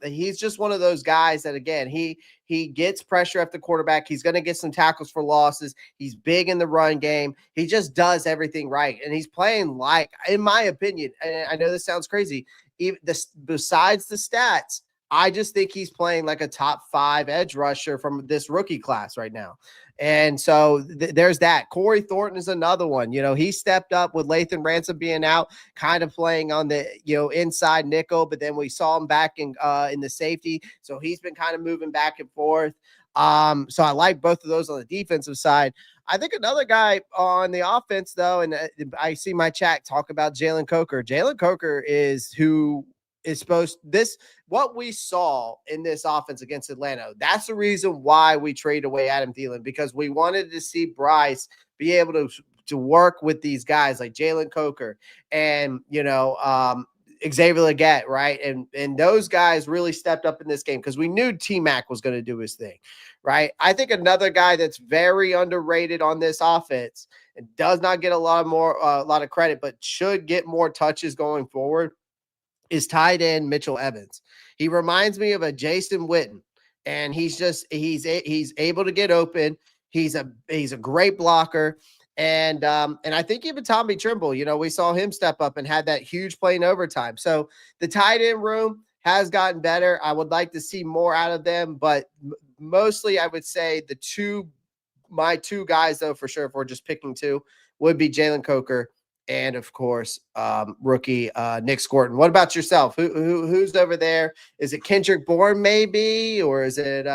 He's just one of those guys that, again, he gets pressure at the quarterback. He's going to get some tackles for losses. He's big in the run game. He just does everything right. And he's playing like, in my opinion, and I know this sounds crazy, besides the stats, I just think he's playing like a top 5 edge rusher from this rookie class right now. And so there's that. Corey Thornton is another one. He stepped up with Lathan Ransom being out, kind of playing on the, inside nickel, but then we saw him back in the safety. So he's been kind of moving back and forth. So I like both of those on the defensive side. I think another guy on the offense, though, and I see my chat talk about Jalen Coker. Jalen Coker is who is what we saw in this offense against Atlanta. That's the reason why we traded away Adam Thielen, because we wanted to see Bryce be able to work with these guys like Jalen Coker and, Xavier Legette, right? And those guys really stepped up in this game because we knew T-Mac was going to do his thing, right? I think another guy that's very underrated on this offense and does not get a lot of credit, but should get more touches going forward, is tight end Mitchell Evans. He reminds me of a Jason Witten, and he's able to get open. He's a great blocker. And I think even Tommy Trimble, we saw him step up and had that huge play in overtime. So the tight end room has gotten better. I would like to see more out of them, but mostly I would say my two guys, though, for sure, if we're just picking two, would be Jalen Coker and, of course, rookie Nick Scourton. What about yourself? Who's over there? Is it Kendrick Bourne maybe, or is it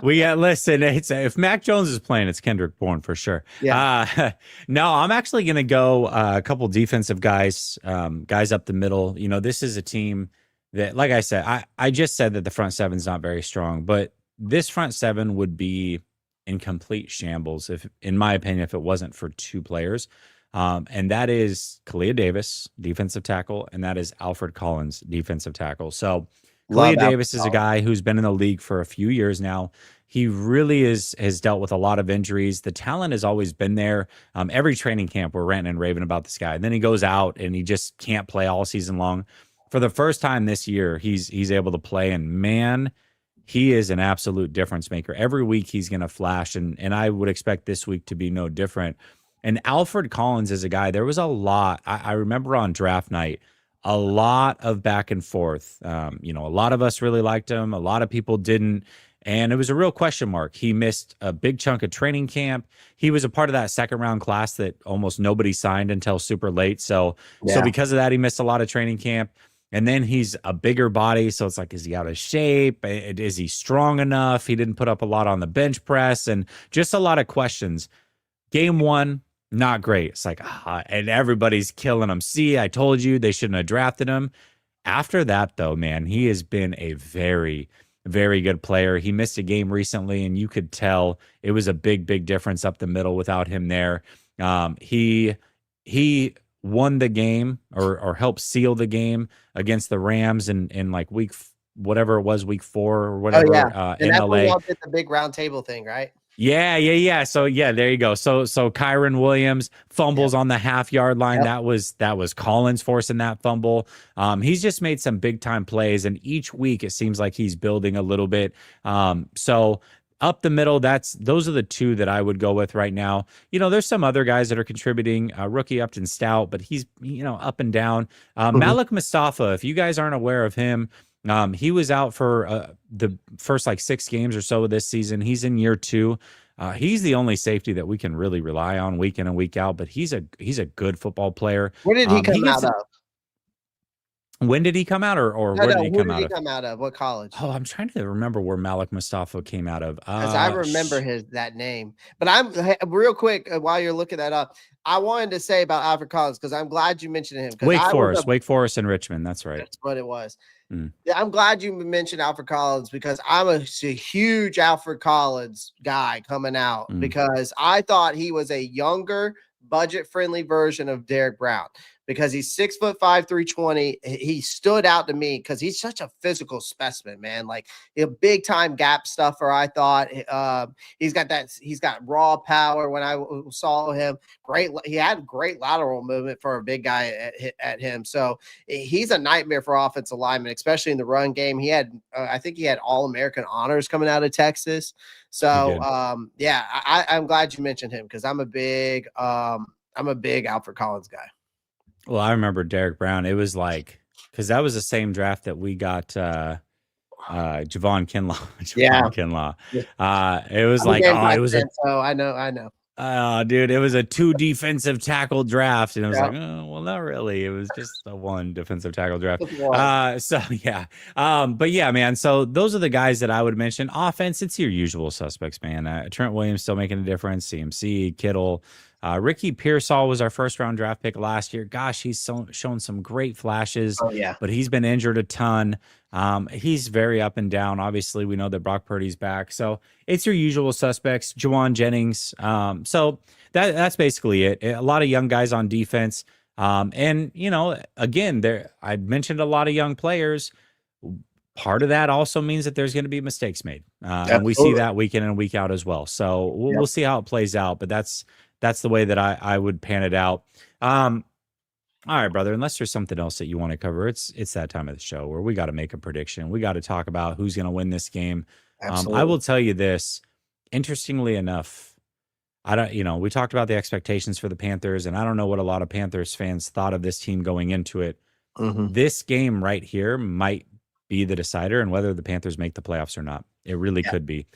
listen, if Mac Jones is playing, it's Kendrick Bourne for sure. Yeah. No, I'm actually going to go a couple defensive guys up the middle. This is a team that, like I said, I just said that the front seven's not very strong, but this front seven would be in complete shambles, in my opinion, if it wasn't for two players. And that is Kalia Davis, defensive tackle, and that is Alfred Collins, defensive tackle. So Kalia Davis is a guy who's been in the league for a few years now. He really has dealt with a lot of injuries. The talent has always been there. Every training camp, we're ranting and raving about this guy. And then he goes out and he just can't play all season long. For the first time this year, he's able to play, and man, he is an absolute difference maker. Every week he's going to flash, and I would expect this week to be no different. And Alfred Collins is a guy, there was a lot. I remember on draft night, a lot of back and forth. A lot of us really liked him. A lot of people didn't. And it was a real question mark. He missed a big chunk of training camp. He was a part of that second round class that almost nobody signed until super late. So because of that, he missed a lot of training camp. And then he's a bigger body. So it's like, is he out of shape? Is he strong enough? He didn't put up a lot on the bench press, and just a lot of questions. Game one, not great. It's like, and everybody's killing him. See, I told you they shouldn't have drafted him. After that, though, man, he has been a very, very good player. He missed a game recently, and you could tell it was a big, big difference up the middle without him there. He won the game or helped seal the game against the Rams in like whatever it was, week 4 or Oh yeah, whatever, and in that's when LA. y'all did the big round table thing, right? Yeah. So yeah, there you go. So Kyron Williams fumbles Yep. on the half-yard line. Yep. That was Collins forcing that fumble. He's just made some big time plays, and each week it seems like he's building a little bit. So up the middle, those are the two that I would go with right now. There's some other guys that are contributing. Rookie Upton Stout, but he's up and down. Malik Mustafa, if you guys aren't aware of him. He was out for the first like 6 games or so of this season. He's in year 2. He's the only safety that we can really rely on week in and week out, but he's a good football player. Where did he come out of? When did he come out, or where did he come out of? Come out of? What college? Oh, I'm trying to remember where Malik Mustafa came out of. Because I remember that name. But I'm real quick while you're looking that up. I wanted to say about Alfred Collins because I'm glad you mentioned him. Wake Forest and Richmond. That's right. That's what it was. Yeah, I'm glad you mentioned Alfred Collins because I'm a huge Alfred Collins guy coming out because I thought he was a younger, budget-friendly version of Derrick Brown because he's 6'5", 320. He stood out to me because he's such a physical specimen, man. Like a big time gap stuffer. I thought he's got raw power. When I saw him, he had great lateral movement for a big guy at him. So he's a nightmare for offensive linemen, especially in the run game. He had, I think he had All-American honors coming out of Texas. So yeah, I'm glad you mentioned him because I'm a big Alfred Collins guy. Well, I remember Derrick Brown. It was like because that was the same draft that we got Javon Kinlaw. Kinlaw. It was like it was I know. Dude, it was a 2 defensive tackle draft, and I was like, oh, well, not really. It was just a 1 defensive tackle draft. So yeah, but yeah, man. So those are the guys that I would mention. Offense, it's your usual suspects, man. Trent Williams still making a difference. CMC, Kittle. Ricky Pearsall was our first-round draft pick last year. Gosh, he's shown some great flashes, but he's been injured a ton. He's very up and down. Obviously, we know that Brock Purdy's back. So it's your usual suspects, Juwan Jennings. So that's basically it. A lot of young guys on defense. And, again, I mentioned a lot of young players. Part of that also means that there's going to be mistakes made. And we see that week in and week out as well. So we'll see how it plays out. But that's the way that I would pan it out. All right, brother, unless there's something else that you want to cover, it's that time of the show where we got to make a prediction. We got to talk about who's going to win this game. I will tell you this, interestingly enough, we talked about the expectations for the Panthers, and I don't know what a lot of Panthers fans thought of this team going into it. This game right here might be the decider and whether the Panthers make the playoffs or not. It really could be.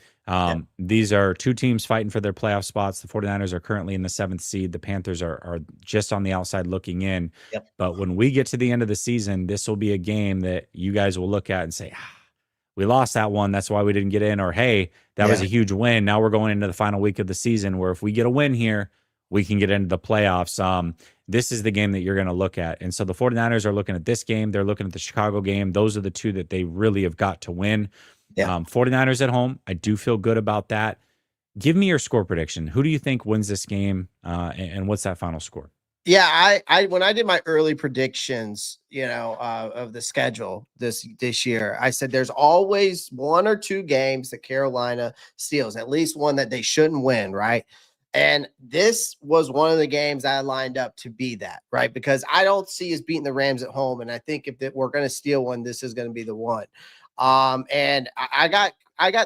These are 2 teams fighting for their playoff spots. The 49ers are currently in the 7th seed. The Panthers are just on the outside looking in. But when we get to the end of the season, this will be a game that you guys will look at and say, we lost that one. That's why we didn't get in. Or, hey, that was a huge win. Now we're going into the final week of the season where if we get a win here, we can get into the playoffs. This is the game that you're going to look at. And so the 49ers are looking at this game. They're looking at the Chicago game. Those are the 2 that they really have got to win. 49ers at home. I do feel good about that. Give me your score prediction. Who do you think wins this game? And what's that final score? Yeah, I when I did my early predictions, of the schedule this year, I said there's always 1 or 2 games that Carolina steals, at least one that they shouldn't win, right? And this was one of the games I lined up to be that, right? Because I don't see us beating the Rams at home, and I think if we're going to steal one, this is going to be the one. And I got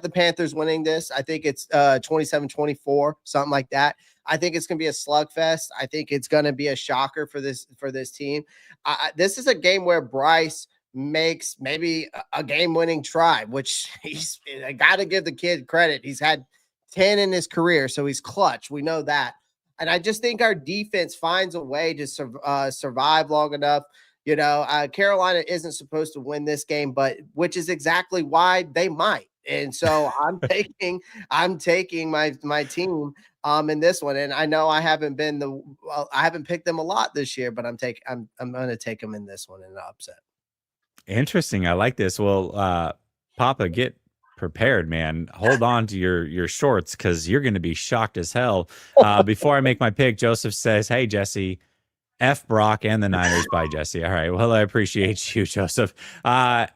the Panthers winning this. I think it's 27-24, something like that. I think it's going to be a slugfest. I think it's going to be a shocker for this team. This is a game where Bryce makes maybe a game-winning try, which I got to give the kid credit. He's had 10 in his career, so he's clutch. We know that. And I just think our defense finds a way to survive long enough. Carolina isn't supposed to win this game, but which is exactly why they might. And so I'm taking my team in this one. And I know I haven't picked them a lot this year, but I'm going to take them in this one in an upset. Interesting. I like this. Well, Papa, get prepared, man. Hold on to your shorts because you're going to be shocked as hell. Before I make my pick, Joseph says, "Hey Jesse, F Brock and the Niners." By Jesse. All right. Well, I appreciate you, Joseph. I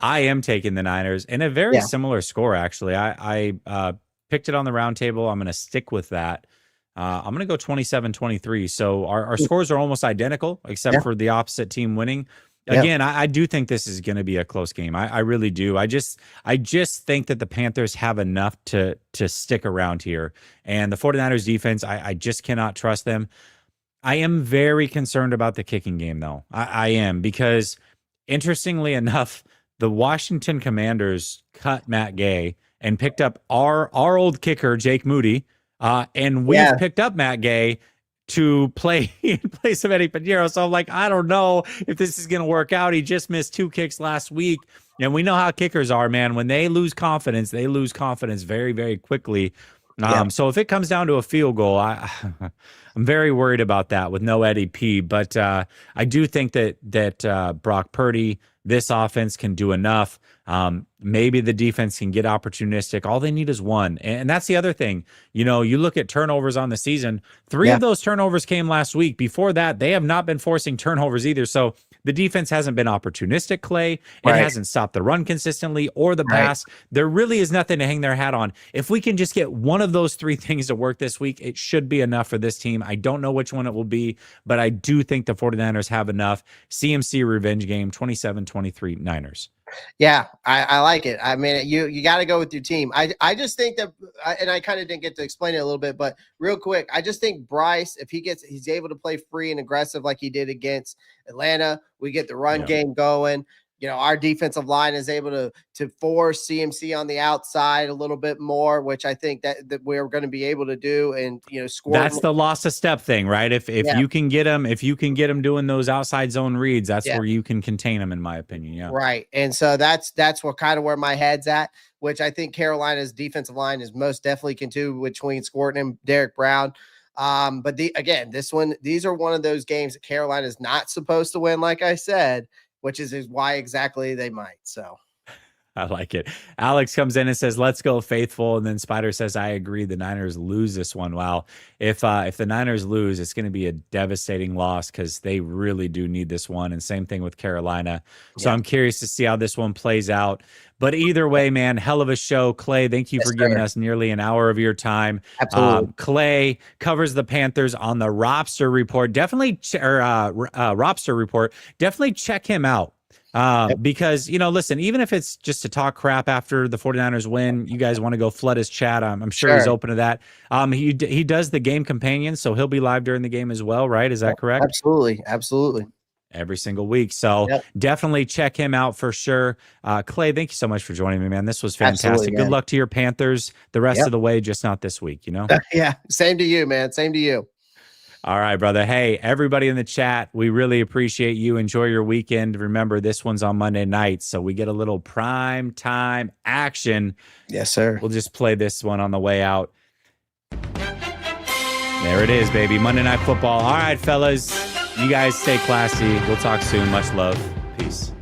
am taking the Niners in a very similar score. Actually, I picked it on the round table. I'm going to stick with that. I'm going to go 27-23. So our scores are almost identical, except for the opposite team winning. Again, I do think this is going to be a close game. I really do. I just think that the Panthers have enough to stick around here. And the 49ers defense, I just cannot trust them. I am very concerned about the kicking game, though. I am, because interestingly enough, the Washington Commanders cut Matt Gay and picked up our old kicker, Jake Moody. And we've picked up Matt Gay to play in place of Eddie Pinheiro. So I'm like, I don't know if this is going to work out. He just missed 2 kicks last week. And we know how kickers are, man. When they lose confidence very, very quickly. So if it comes down to a field goal, I'm very worried about that with no Eddie P. But I do think that Brock Purdy, this offense can do enough. Maybe the defense can get opportunistic. All they need is one. And that's the other thing. You know, you look at turnovers on the season, 3 of those turnovers came last week. Before that, they have not been forcing turnovers either. So the defense hasn't been opportunistic, Clay. It hasn't stopped the run consistently or the pass. There really is nothing to hang their hat on. If we can just get one of those 3 things to work this week, it should be enough for this team. I don't know which one it will be, but I do think the 49ers have enough. CMC revenge game, 27-23 Niners. Yeah, I like it. I mean, you got to go with your team. I just think that, and I kind of didn't get to explain it a little bit, but real quick, I just think Bryce, if he's able to play free and aggressive like he did against Atlanta, we get the run game going. You know, our defensive line is able to force CMC on the outside a little bit more, which I think that we're going to be able to do, and score. That's the loss of step thing, right? If you can get him doing those outside zone reads, that's where you can contain him, in my opinion. Yeah, right. And so that's what kind of where my head's at, which I think Carolina's defensive line is most definitely can do between Scourton and Derrick Brown. But these are one of those games that Carolina is not supposed to win, like I said, which is why exactly they might. So I like it. Alex comes in and says, "Let's go faithful." And then Spider says, "I agree. The Niners lose this one." Wow. If the Niners lose, it's going to be a devastating loss because they really do need this one. And same thing with Carolina. So I'm curious to see how this one plays out. But either way, man, hell of a show. Clay, thank you for giving us nearly an hour of your time. Absolutely. Clay covers the Panthers on the Robster Report. Definitely, Robster Report. Definitely check him out. Because, listen, even if it's just to talk crap after the 49ers win, you guys want to go flood his chat. I'm sure he's open to that. He does the game companion, so he'll be live during the game as well, right? Is that correct? Absolutely. Every single week. So definitely check him out for sure. Clay, thank you so much for joining me, man. This was fantastic. Good luck to your Panthers the rest of the way, just not this week, Yeah. Same to you, man. Same to you. All right, brother. Hey, everybody in the chat, we really appreciate you. Enjoy your weekend. Remember, this one's on Monday night, so we get a little prime time action. Yes, sir. We'll just play this one on the way out. There it is, baby. Monday Night Football. All right, fellas. You guys stay classy. We'll talk soon. Much love. Peace.